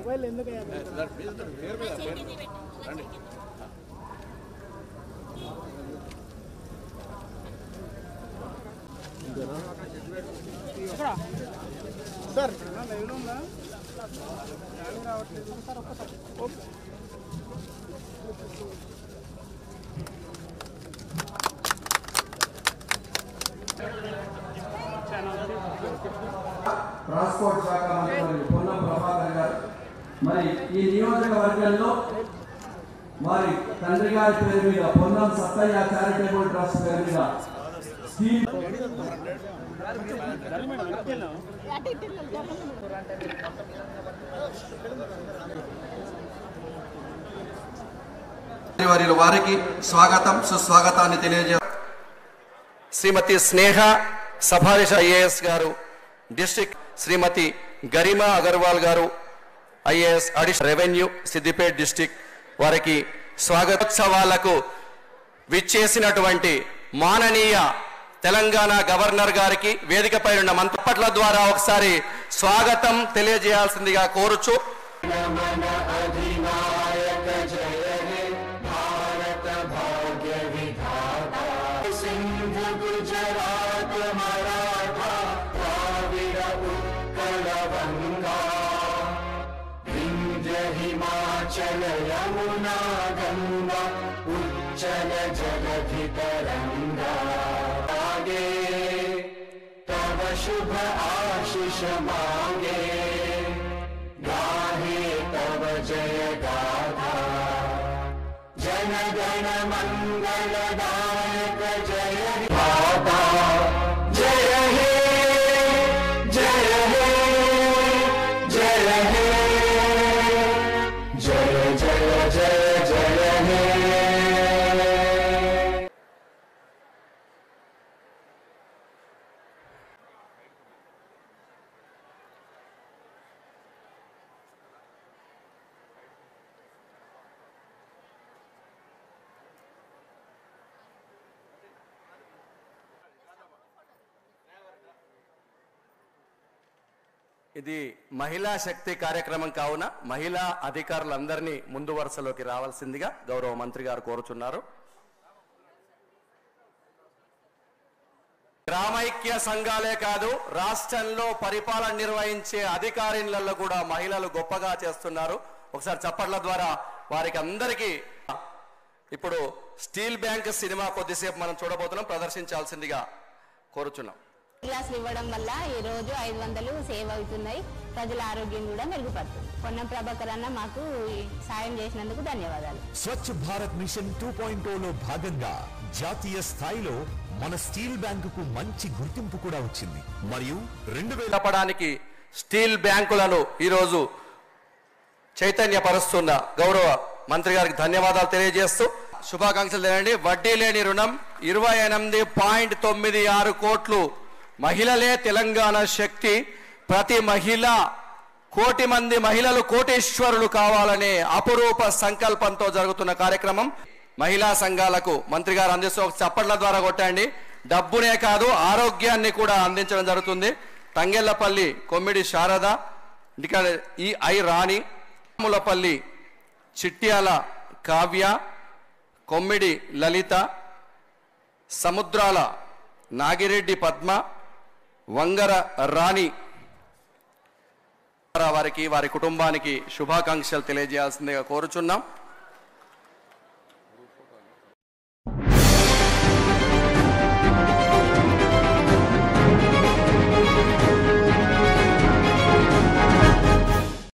Mobile ఎందుకు sir లైవ్లో ఉందా రావట్లేదు సార్ ఒక్కసారి ట్రాన్స్పోర్ట్ శాఖ మంత్రి పొన్నం ప్రభాకర్ గారు మరి ఈ నియోజకవర్గంలో వారి తండ్రి గారి పేరు మీద పొన్నం సత్తయ్య చారిటబుల్ ట్రస్ట్ పేరు మీద వారికి స్వాగతం సుస్వాగతాన్ని తెలియజేస్తారు. శ్రీమతి స్నేహ సభారిష ఐఏఎస్ గారు డిస్ట్రిక్ట్, శ్రీమతి గరిమా అగర్వాల్ గారు IAS additional revenue Siddipet district వారికి స్వాగతోత్సవాలకు విచ్చేసినటువంటి మాననీయ తెలంగాణ గవర్నర్ గారికి వేదికపై ఉన్న మంత్రుల ద్వారా ఒకసారి స్వాగతం తెలియజేయాల్సిందిగా కోరుచు. हिमाचल यमुना गंगा उच्चल जलधि तरंगा आगे तव शुभ आशीष मांगे गाहे तव जय गाथा जन गण मंगलदायक जय माता जय हे जय हे जय हे जय जय जय जय हे. ఇది మహిళా శక్తి కార్యక్రమం కావున మహిళా అధికారులందరినీ ముందు వరుసలోకి రావాల్సిందిగా గౌరవ మంత్రి గారు కోరుచున్నారు. గ్రామైక్య సంఘాలే కాదు, రాష్ట్రంలో పరిపాలన నిర్వహించే అధికారులలో కూడా మహిళలు గొప్పగా చేస్తున్నారు. ఒకసారి చప్పట్ల ద్వారా వారికి అందరికీ. ఇప్పుడు స్టీల్ బ్యాంక్ సినిమా కొద్దిసేపు మనం చూడబోతున్నాం, ప్రదర్శించాల్సిందిగా కోరుచున్నాం. గ్లాసులు ఇవ్వడం వల్ల ఈ రోజు 500 సేవ్ అవుతున్నాయి, ప్రజల ఆరోగ్యం కూడా మెరుగుపడుతుంది. పొన్నం ప్రభాకర్ అన్న మాకు సాయం చేసినందుకు ధన్యవాదాలు. స్వచ్ఛ భారత్ మిషన్ 2.0లో భాగంగా జాతీయ స్థాయిలో మన స్టీల్ బ్యాంకుకు మంచి గుర్తింపు కూడా వచ్చింది. మరియు 2000 స్టీల్ బ్యాంకులను ఈరోజు చైతన్యపరుస్తున్న గౌరవ మంత్రి గారికి ధన్యవాదాలు తెలియజేస్తూ శుభాకాంక్షలు తెలియండి. వడ్డీ లేని రుణం 28.96 కోట్లు. మహిళలే తెలంగాణ శక్తి. ప్రతి మహిళ, కోటి మంది మహిళలు కోటీశ్వరులు కావాలనే అపురూప సంకల్పంతో జరుగుతున్న కార్యక్రమం. మహిళా సంఘాలకు మంత్రి గారు అందిస్తూ చప్పట్ల ద్వారా కొట్టండి. డబ్బునే కాదు ఆరోగ్యాన్ని కూడా అందించడం జరుగుతుంది. తంగెళ్లపల్లి కొమ్మిడి శారద, ఈ రాణి, ములపల్లి చిట్యాల కావ్య, కొమ్మిడి లలిత, సముద్రాల నాగిరెడ్డి పద్మ, వంగర రాణి వారికి వారి కుటుంబానికి శుభాకాంక్షలు తెలియజేయాల్సిందిగా కోరుచున్నాం.